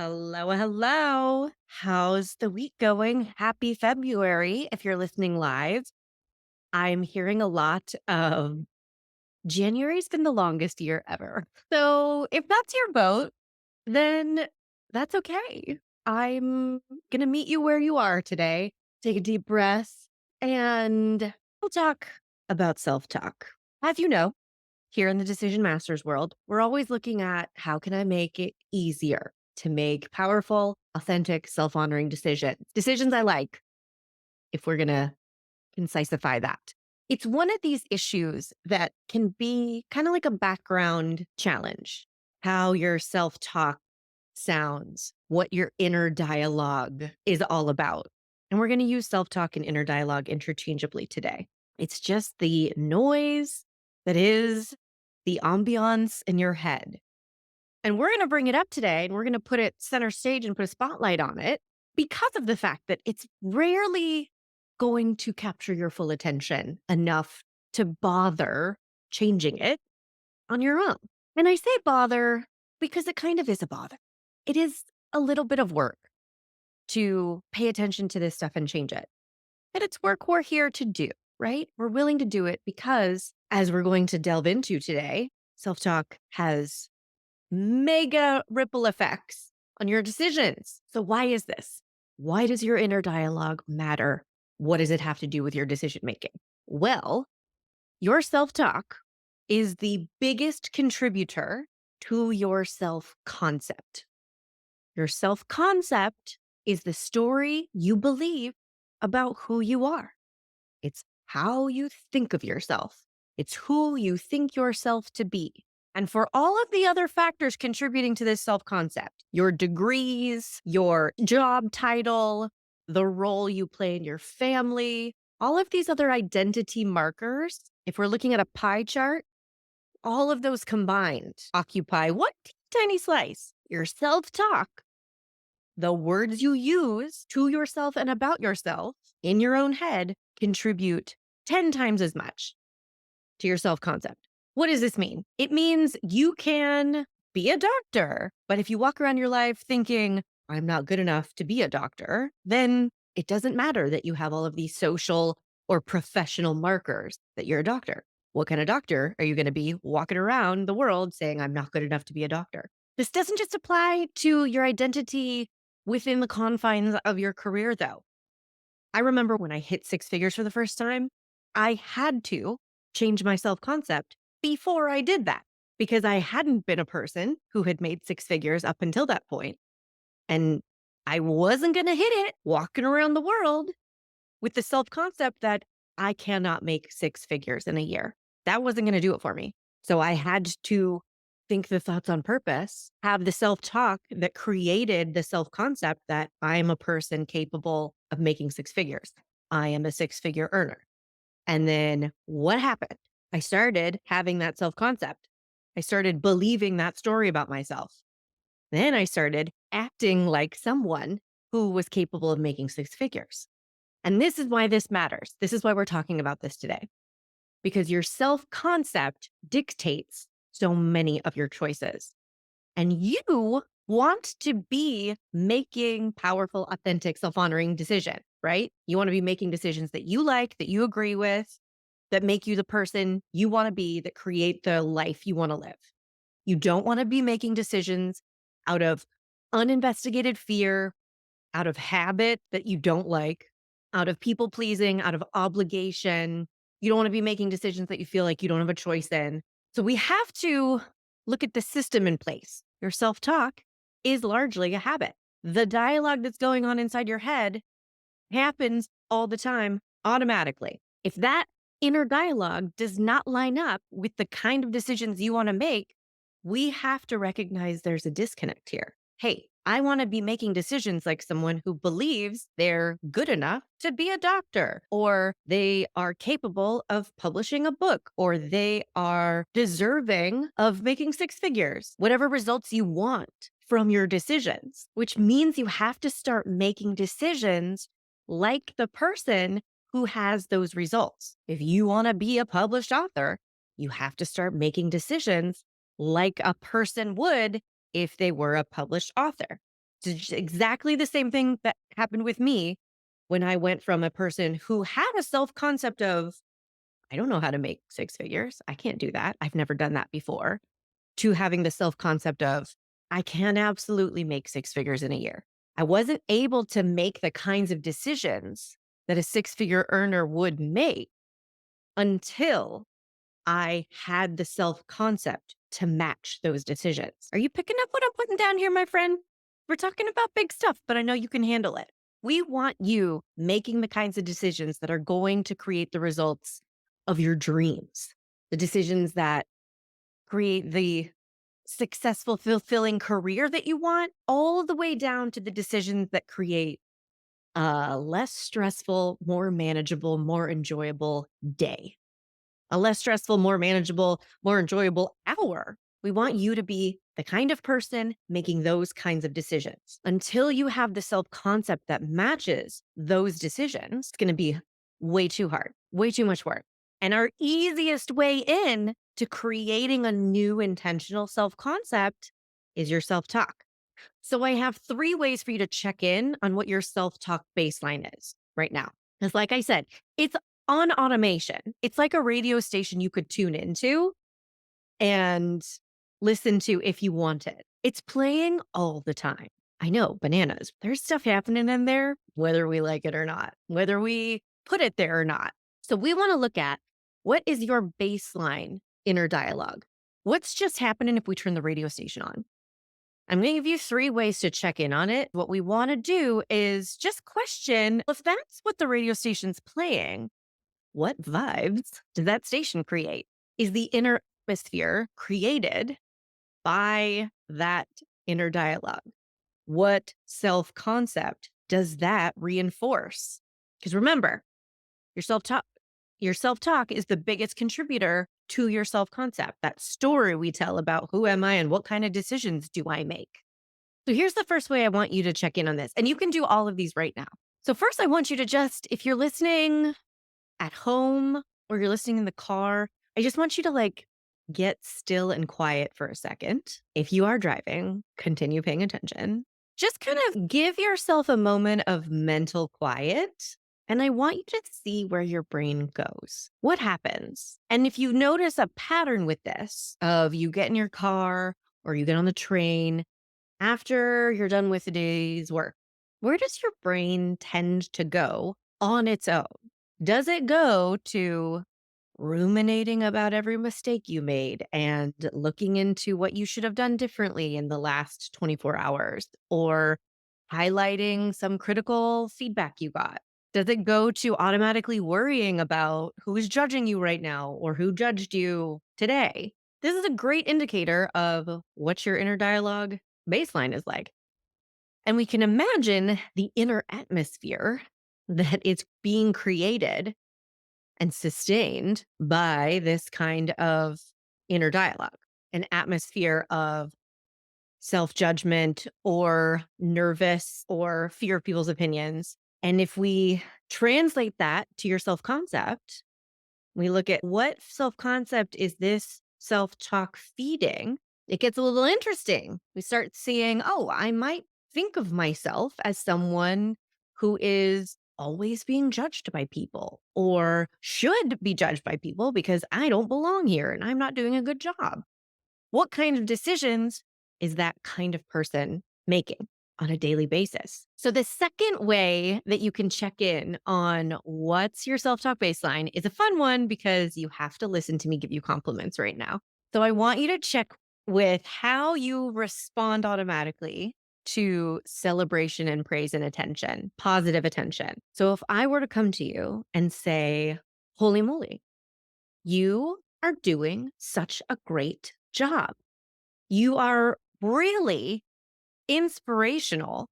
Hello, hello. How's the week going? Happy February if you're listening live. I'm hearing a lot of January's been the longest year ever. So if that's your boat, then that's okay. I'm going to meet you where you are today. Take a deep breath and we'll talk about self talk. As you know, here in the Decision Masters world, we're always looking at how can I make it easier to make powerful, authentic, self-honoring decisions. Decisions I like, if we're going to concisify that. It's one of these issues that can be kind of like a background challenge, how your self-talk sounds, what your inner dialogue is all about. And we're going to use self-talk and inner dialogue interchangeably today. It's just the noise that is the ambiance in your head. And we're going to bring it up today and we're going to put it center stage and put a spotlight on it because of the fact that it's rarely going to capture your full attention enough to bother changing it on your own. And I say bother because it kind of is a bother. It is a little bit of work to pay attention to this stuff and change it. And it's work we're here to do, right? We're willing to do it because, as we're going to delve into today, self talk has mega ripple effects on your decisions. So, why is this? Why does your inner dialogue matter? What does it have to do with your decision making? Well, your self talk is the biggest contributor to your self concept. Your self concept is the story you believe about who you are. It's how you think of yourself. It's who you think yourself to be. And for all of the other factors contributing to this self concept, your degrees, your job title, the role you play in your family, all of these other identity markers, if we're looking at a pie chart, all of those combined occupy what tiny slice? Your self talk, the words you use to yourself and about yourself in your own head contribute 10 times as much to your self concept. What does this mean? It means you can be a doctor, but if you walk around your life thinking, I'm not good enough to be a doctor, then it doesn't matter that you have all of these social or professional markers that you're a doctor. What kind of doctor are you going to be walking around the world saying, I'm not good enough to be a doctor? This doesn't just apply to your identity within the confines of your career, though. I remember when I hit six figures for the first time, I had to change my self concept before I did that because I hadn't been a person who had made six figures up until that point. And I wasn't going to hit it walking around the world with the self concept that I cannot make six figures in a year. That wasn't going to do it for me. So I had to think the thoughts on purpose, have the self talk that created the self concept that I'm a person capable of making six figures. I am a six figure earner. And then what happened? I started having that self concept. I started believing that story about myself. Then I started acting like someone who was capable of making six figures. And this is why this matters. This is why we're talking about this today, because your self concept dictates so many of your choices. And you want to be making powerful, authentic, self honoring decisions, right? You want to be making decisions that you like, that you agree with, that make you the person you want to be, that create the life you want to live. You don't want to be making decisions out of uninvestigated fear, out of habit that you don't like, out of people pleasing, out of obligation. You don't want to be making decisions that you feel like you don't have a choice in. So we have to look at the system in place. Your self talk is largely a habit. The dialogue that's going on inside your head happens all the time automatically. If that inner dialogue does not line up with the kind of decisions you want to make, we have to recognize there's a disconnect here. Hey, I want to be making decisions like someone who believes they're good enough to be a doctor, or they are capable of publishing a book, or they are deserving of making six figures, whatever results you want from your decisions, which means you have to start making decisions like the person who has those results. If you want to be a published author, you have to start making decisions like a person would if they were a published author. It's exactly the same thing that happened with me when I went from a person who had a self concept of, I don't know how to make six figures. I can't do that. I've never done that before, to having the self concept of, I can absolutely make six figures in a year. I wasn't able to make the kinds of decisions that a six-figure earner would make until I had the self concept to match those decisions. Are you picking up what I'm putting down here, my friend? We're talking about big stuff, but I know you can handle it. We want you making the kinds of decisions that are going to create the results of your dreams, the decisions that create the successful, fulfilling career that you want, all the way down to the decisions that create a less stressful, more manageable, more enjoyable day, a less stressful, more manageable, more enjoyable hour. We want you to be the kind of person making those kinds of decisions. Until you have the self concept that matches those decisions, it's going to be way too hard, way too much work. And our easiest way in to creating a new intentional self concept is your self talk. So I have three ways for you to check in on what your self talk baseline is right now. Because, like I said, it's on automation. It's like a radio station you could tune into and listen to if you wanted. It's playing all the time. I know, bananas. There's stuff happening in there, whether we like it or not, whether we put it there or not. So we want to look at, what is your baseline inner dialogue? What's just happening if we turn the radio station on? I'm going to give you three ways to check in on it. What we want to do is just question, if that's what the radio station's playing, what vibes does that station create? Is the inner atmosphere created by that inner dialogue? What self concept does that reinforce? Because remember, your self talk, is the biggest contributor to your self concept. That story we tell about who am I and what kind of decisions do I make. So here's the first way I want you to check in on this. And you can do all of these right now. So first, I want you to just, if you're listening at home or you're listening in the car, I just want you to get still and quiet for a second. If you are driving, continue paying attention. Just kind of give yourself a moment of mental quiet. And I want you to see where your brain goes. What happens? And if you notice a pattern with this, of you get in your car or you get on the train, after you're done with the day's work, where does your brain tend to go on its own? Does it go to ruminating about every mistake you made and looking into what you should have done differently in the last 24 hours, or highlighting some critical feedback you got? Does it go to automatically worrying about who is judging you right now or who judged you today? This is a great indicator of what your inner dialogue baseline is like. And we can imagine the inner atmosphere that it's being created and sustained by this kind of inner dialogue, an atmosphere of self judgment or nervous or fear of people's opinions. And if we translate that to your self concept, we look at, what self concept is this self talk feeding? It gets a little interesting. We start seeing, oh, I might think of myself as someone who is always being judged by people or should be judged by people because I don't belong here and I'm not doing a good job. What kind of decisions is that kind of person making on a daily basis? So, the second way that you can check in on what's your self talk baseline is a fun one, because you have to listen to me give you compliments right now. So, I want you to check with how you respond automatically to celebration and praise and attention, positive attention. So, if I were to come to you and say, holy moly, you are doing such a great job. You are really inspirational,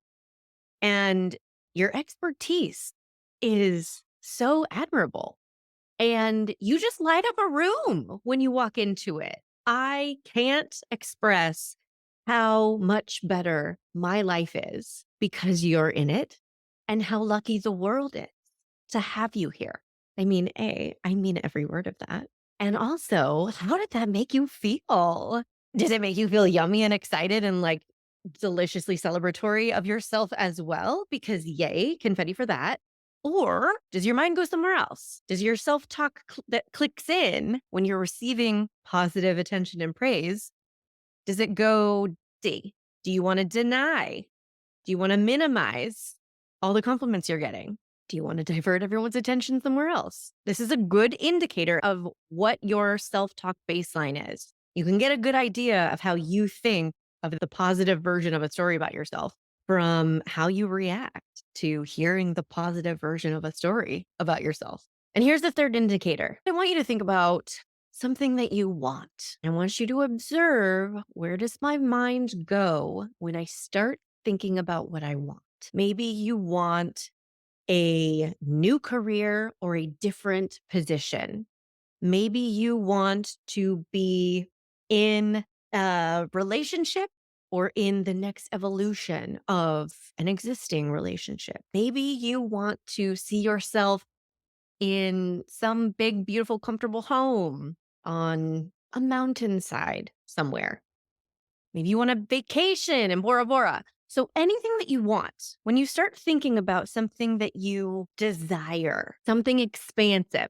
and your expertise is so admirable. And you just light up a room when you walk into it. I can't express how much better my life is because you're in it, and how lucky the world is to have you here. I mean, I mean every word of that. And also, how did that make you feel? Did it make you feel yummy and excited and deliciously celebratory of yourself as well, because yay, confetti for that? Or does your mind go somewhere else? Does your self talk that clicks in when you're receiving positive attention and praise? Does it go D? Do you want to deny? Do you want to minimize all the compliments you're getting? Do you want to divert everyone's attention somewhere else? This is a good indicator of what your self talk baseline is. You can get a good idea of how you think of the positive version of a story about yourself from how you react to hearing the positive version of a story about yourself. And here's the third indicator. I want you to think about something that you want. I want you to observe, where does my mind go when I start thinking about what I want? Maybe you want a new career or a different position. Maybe you want to be in a relationship or in the next evolution of an existing relationship. Maybe you want to see yourself in some big, beautiful, comfortable home on a mountainside somewhere. Maybe you want a vacation in Bora Bora. So anything that you want, when you start thinking about something that you desire, something expansive,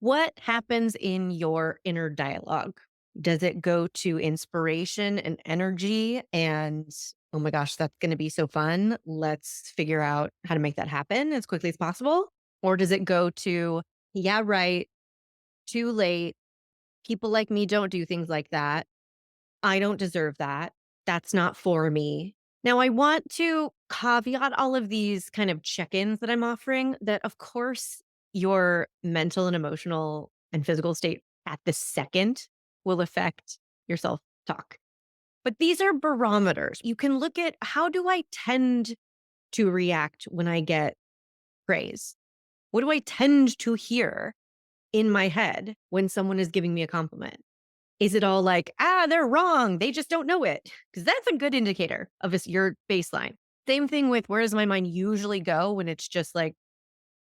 what happens in your inner dialogue? Does it go to inspiration and energy and, oh my gosh, that's going to be so fun. Let's figure out how to make that happen as quickly as possible? Or does it go to, yeah, right, too late. People like me don't do things like that. I don't deserve that. That's not for me. Now, I want to caveat all of these kind of check ins that I'm offering that, of course, your mental and emotional and physical state at the second will affect your self talk. But these are barometers. You can look at, how do I tend to react when I get praise? What do I tend to hear in my head when someone is giving me a compliment? Is it all like, they're wrong, they just don't know it? Because that's a good indicator of your baseline. Same thing with, where does my mind usually go when it's just like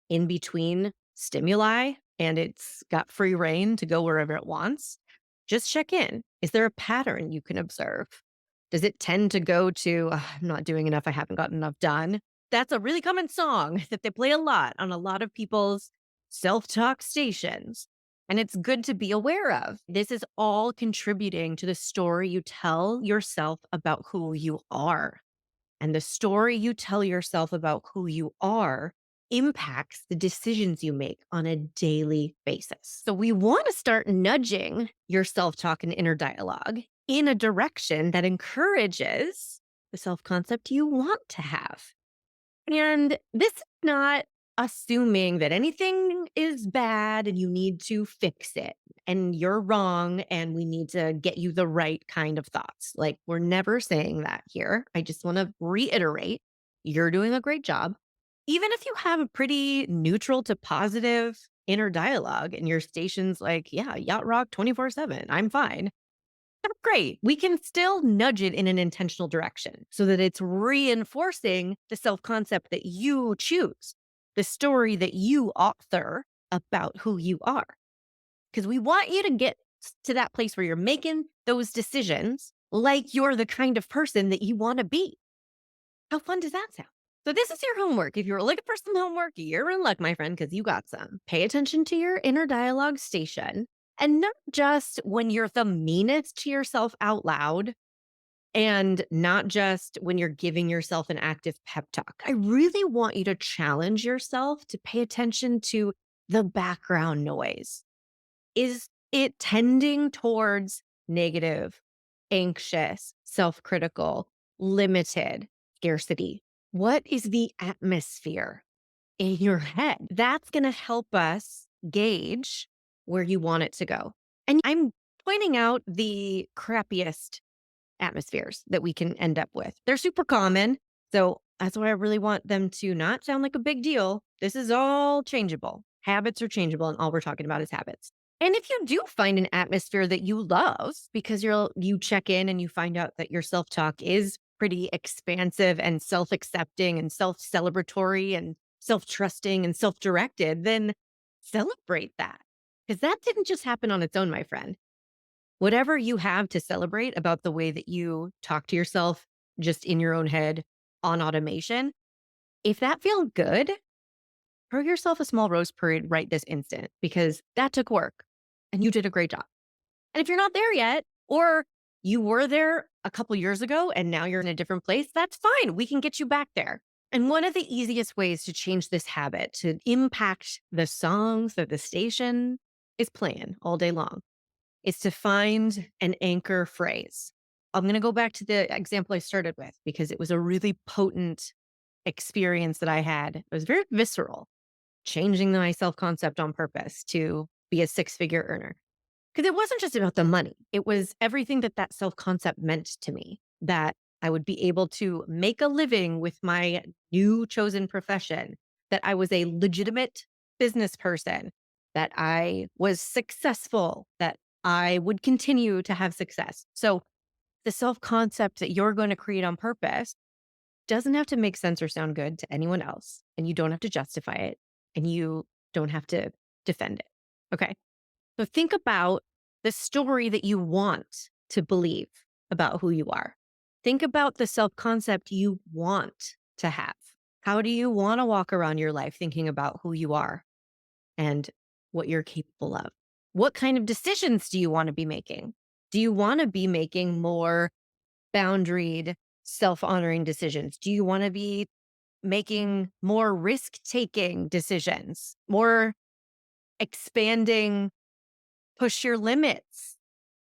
in between stimuli and it's got free reign to go wherever it wants? Just check in. Is there a pattern you can observe? Does it tend to go to, I'm not doing enough, I haven't gotten enough done? That's a really common song that they play a lot on a lot of people's self talk stations. And it's good to be aware of. This is all contributing to the story you tell yourself about who you are. And the story you tell yourself about who you are impacts the decisions you make on a daily basis. So we want to start nudging your self talk and inner dialogue in a direction that encourages the self concept you want to have. And this is not assuming that anything is bad and you need to fix it and you're wrong and we need to get you the right kind of thoughts. Like, we're never saying that here. I just want to reiterate, you're doing a great job. Even if you have a pretty neutral to positive inner dialogue and your station's like, yeah, yacht rock 24/7, I'm fine. Great. We can still nudge it in an intentional direction so that it's reinforcing the self concept that you choose, the story that you author about who you are. Because we want you to get to that place where you're making those decisions like you're the kind of person that you want to be. How fun does that sound? So, this is your homework. If you're looking for some homework, you're in luck, my friend, because you got some. Pay attention to your inner dialogue station. And not just when you're the meanest to yourself out loud, and not just when you're giving yourself an active pep talk. I really want you to challenge yourself to pay attention to the background noise. Is it tending towards negative, anxious, self critical, limited, scarcity? What is the atmosphere in your head? That's going to help us gauge where you want it to go. And I'm pointing out the crappiest atmospheres that we can end up with. They're super common. So that's why I really want them to not sound like a big deal. This is all changeable. Habits are changeable, and all we're talking about is habits. And if you do find an atmosphere that you love because you check in and you find out that your self-talk is pretty expansive and self-accepting and self-celebratory and self-trusting and self-directed, then celebrate that. Because that didn't just happen on its own, my friend. Whatever you have to celebrate about the way that you talk to yourself, just in your own head on automation. If that feels good, throw yourself a small rose parade right this instant because that took work and you did a great job. And if you're not there yet, or you were there a couple years ago and now you're in a different place, that's fine. We can get you back there. And one of the easiest ways to change this habit to impact the songs or the station is playing all day long. It's to find an anchor phrase. I'm going to go back to the example I started with because it was a really potent experience that I had. It was very visceral, changing my self concept on purpose to be a six-figure earner. Because it wasn't just about the money. It was everything that that self-concept meant to me, that I would be able to make a living with my new chosen profession, that I was a legitimate business person, that I was successful, that I would continue to have success. So the self-concept that you're going to create on purpose doesn't have to make sense or sound good to anyone else, and you don't have to justify it, and you don't have to defend it. Okay? So think about the story that you want to believe about who you are. Think about the self concept you want to have. How do you want to walk around your life thinking about who you are and what you're capable of? What kind of decisions do you want to be making? Do you want to be making more boundaried, self honoring decisions? Do you want to be making more risk taking decisions, more expanding, push your limits,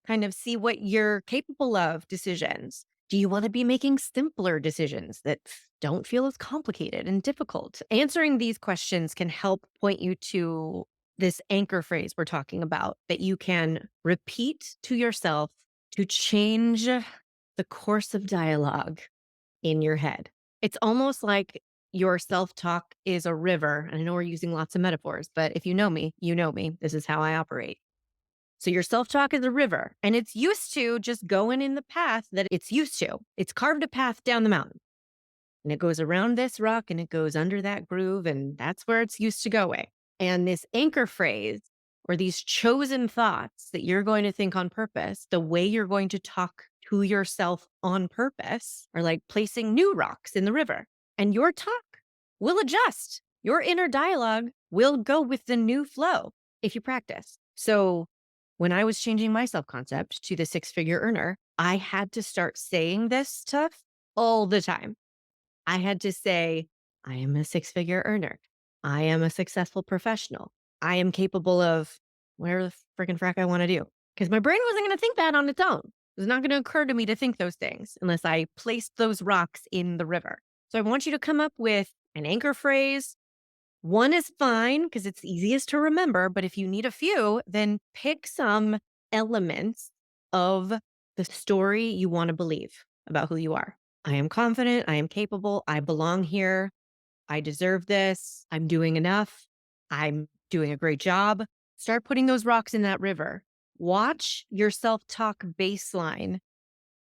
kind of see what you're capable of decisions? Do you want to be making simpler decisions that don't feel as complicated and difficult? Answering these questions can help point you to this anchor phrase we're talking about that you can repeat to yourself to change the course of dialogue in your head. It's almost like your self-talk is a river. And I know we're using lots of metaphors, but if you know me, you know me. This is how I operate. So your self-talk is a river and it's used to just going in the path that it's used to. It's carved a path down the mountain and it goes around this rock and it goes under that groove and that's where it's used to going. And this anchor phrase or these chosen thoughts that you're going to think on purpose, the way you're going to talk to yourself on purpose are like placing new rocks in the river and your talk will adjust. Your inner dialogue will go with the new flow if you practice. So when I was changing my self-concept to the six-figure earner, I had to start saying this stuff all the time. I had to say, I am a six-figure earner. I am a successful professional. I am capable of whatever the freaking frack I want to do. Because my brain wasn't going to think that on its own. It was not going to occur to me to think those things unless I placed those rocks in the river. So I want you to come up with an anchor phrase. One is fine because it's easiest to remember, but if you need a few, then pick some elements of the story you want to believe about who you are. I am confident. I am capable. I belong here. I deserve this. I'm doing enough. I'm doing a great job. Start putting those rocks in that river. Watch your self-talk baseline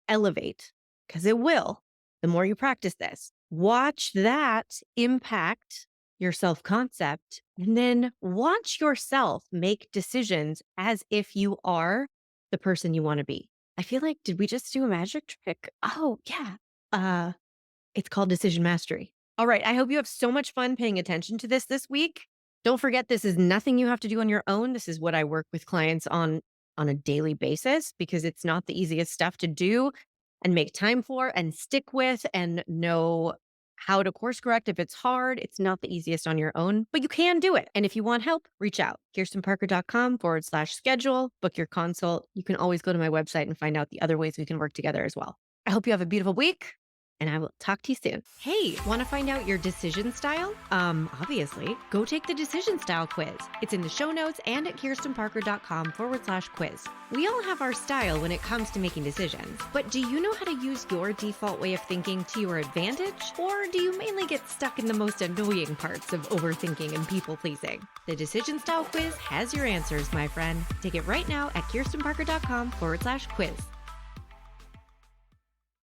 elevate because it will. The more you practice this, watch that impact your self-concept, and then watch yourself make decisions as if you are the person you want to be. I feel like, did we just do a magic trick? Oh, yeah. It's called decision mastery. All right. I hope you have so much fun paying attention to this week. Don't forget, this is nothing you have to do on your own. This is what I work with clients on a daily basis because it's not the easiest stuff to do and make time for and stick with and know how to course correct if it's hard. It's not the easiest on your own, but you can do it. And if you want help, reach out. KirstenParker.com/schedule, book your consult. You can always go to my website and find out the other ways we can work together as well. I hope you have a beautiful week. And I will talk to you soon. Hey, want to find out your decision style? Obviously, go take the decision style quiz. It's in the show notes and at kirstenparker.com/quiz. We all have our style when it comes to making decisions, but do you know how to use your default way of thinking to your advantage? Or do you mainly get stuck in the most annoying parts of overthinking and people pleasing? The decision style quiz has your answers, my friend. Take it right now at kirstenparker.com/quiz.